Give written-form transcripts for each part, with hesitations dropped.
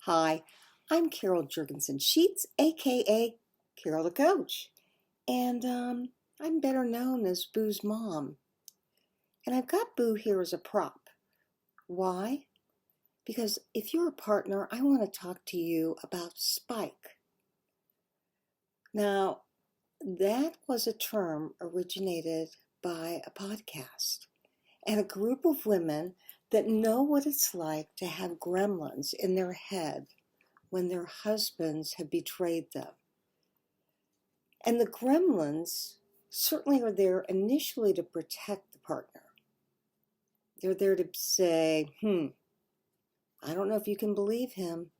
Hi, I'm Carol Jurgensen-Sheets, aka Carol the Coach, and I'm better known as Boo's mom. And I've got Boo here as a prop. Why? Because if you're a partner, I want to talk to you about Spike. Now, that was a term originated by a podcast and a group of women that know what it's like to have gremlins in their head when their husbands have betrayed them. And the gremlins certainly are there initially to protect the partner. They're there to say, I don't know if you can believe him.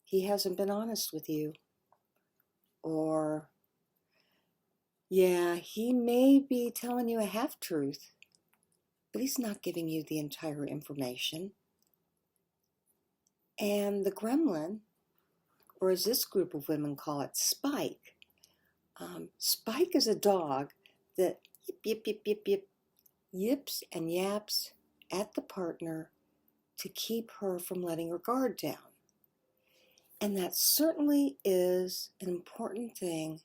He hasn't been honest with you. Or, yeah, he may be telling you a half-truth, but he's not giving you the entire information. And the gremlin, or as this group of women call it, Spike. Spike is a dog that yip, yip, yip, yip, yip, yips and yaps at the partner to keep her from letting her guard down. And that certainly is an important thing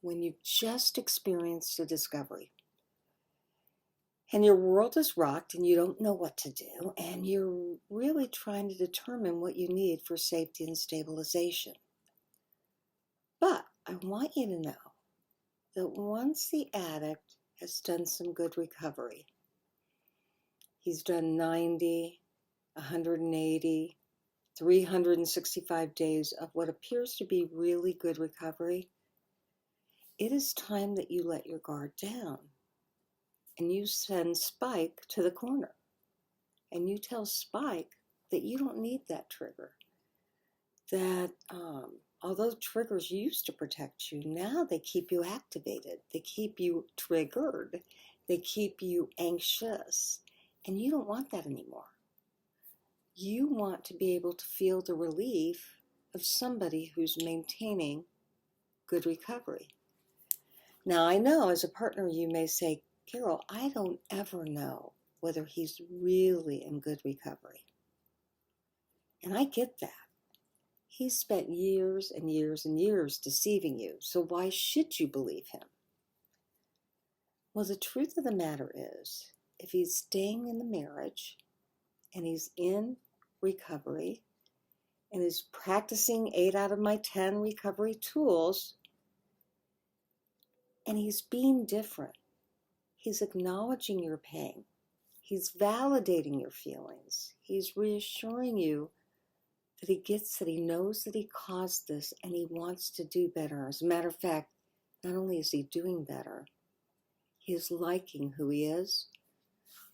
when you've just experienced a discovery. And your world is rocked and you don't know what to do, and you're really trying to determine what you need for safety and stabilization. But I want you to know that once the addict has done some good recovery, he's done 90, 180, 365 days of what appears to be really good recovery, it is time that you let your guard down and you send Spike to the corner. And you tell Spike that you don't need that trigger. That although triggers used to protect you, now they keep you activated. They keep you triggered. They keep you anxious. And you don't want that anymore. You want to be able to feel the relief of somebody who's maintaining good recovery. Now, I know as a partner you may say, Carol, I don't ever know whether he's really in good recovery. And I get that. He's spent years and years and years deceiving you, so why should you believe him? Well, the truth of the matter is, if he's staying in the marriage and he's in recovery and is practicing 8 out of my 10 recovery tools, and he's being different, he's acknowledging your pain, he's validating your feelings, he's reassuring you that he gets that he knows that he caused this and he wants to do better. As a matter of fact, not only is he doing better, he is liking who he is.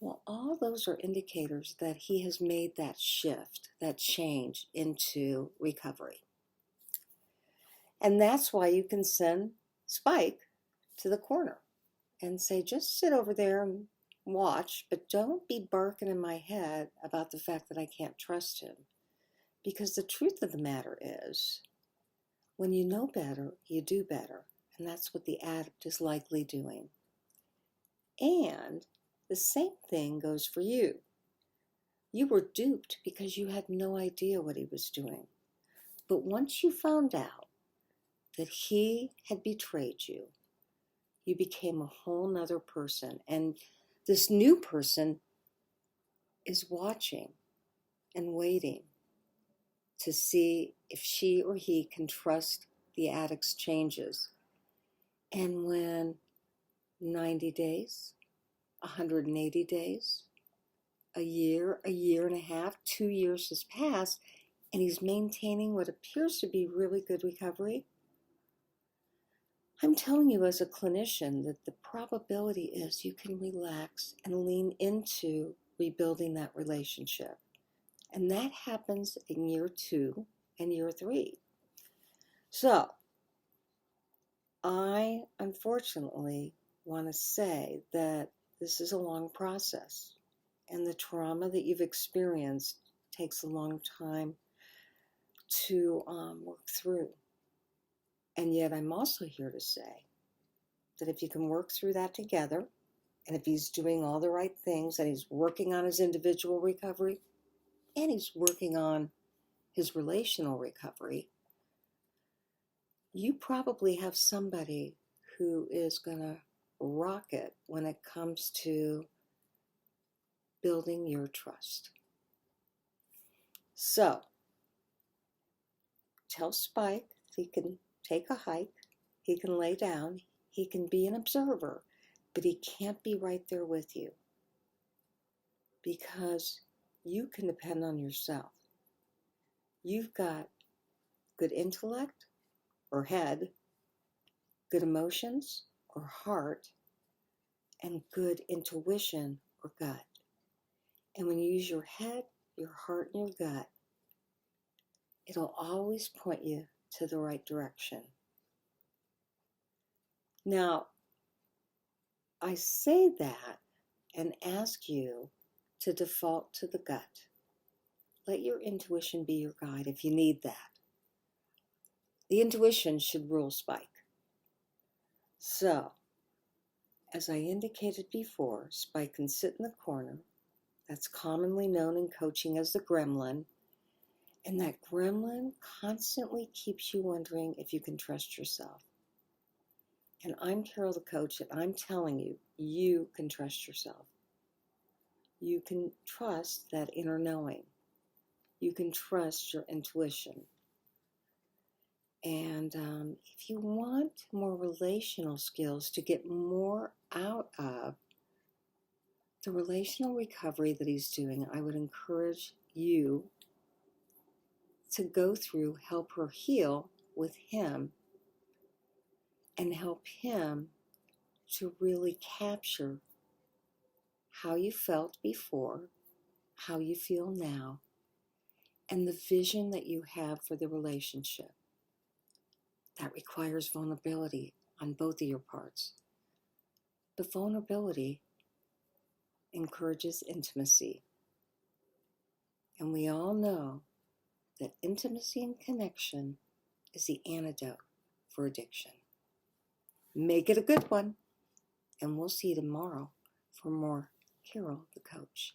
Well, all those are indicators that he has made that shift, that change into recovery. And that's why you can send Spike to the corner and say, just sit over there and watch, but don't be barking in my head about the fact that I can't trust him. Because the truth of the matter is, when you know better, you do better. And that's what the addict is likely doing. And the same thing goes for you. You were duped because you had no idea what he was doing. But once you found out that he had betrayed you, you became a whole nother person. And this new person is watching and waiting to see if she or he can trust the addict's changes. And when 90 days, 180 days, a year and a half, 2 years has passed, and he's maintaining what appears to be really good recovery, I'm telling you as a clinician that the probability is you can relax and lean into rebuilding that relationship. And that happens in year 2 and year 3. So, I unfortunately want to say that this is a long process, and the trauma that you've experienced takes a long time to work through. And yet I'm also here to say that if you can work through that together, and if he's doing all the right things, and he's working on his individual recovery, and he's working on his relational recovery, you probably have somebody who is going to rock it when it comes to building your trust. So, tell Spike he can take a hike, he can lay down, he can be an observer, but he can't be right there with you because you can depend on yourself. You've got good intellect or head, good emotions or heart, and good intuition or gut. And when you use your head, your heart, and your gut, it'll always point you to the right direction. Now, I say that and ask you to default to the gut. Let your intuition be your guide if you need that. The intuition should rule Spike. So, as I indicated before, Spike can sit in the corner. That's commonly known in coaching as the gremlin. And that gremlin constantly keeps you wondering if you can trust yourself. And I'm Carol the coach, and I'm telling you, you can trust yourself. You can trust that inner knowing. You can trust your intuition. And if you want more relational skills to get more out of the relational recovery that he's doing, I would encourage you to go through Help Her Heal with him and help him to really capture how you felt before, how you feel now, and the vision that you have for the relationship. That requires vulnerability on both of your parts. But vulnerability encourages intimacy. And we all know that intimacy and connection is the antidote for addiction. Make it a good one. And we'll see you tomorrow for more Carol the Coach.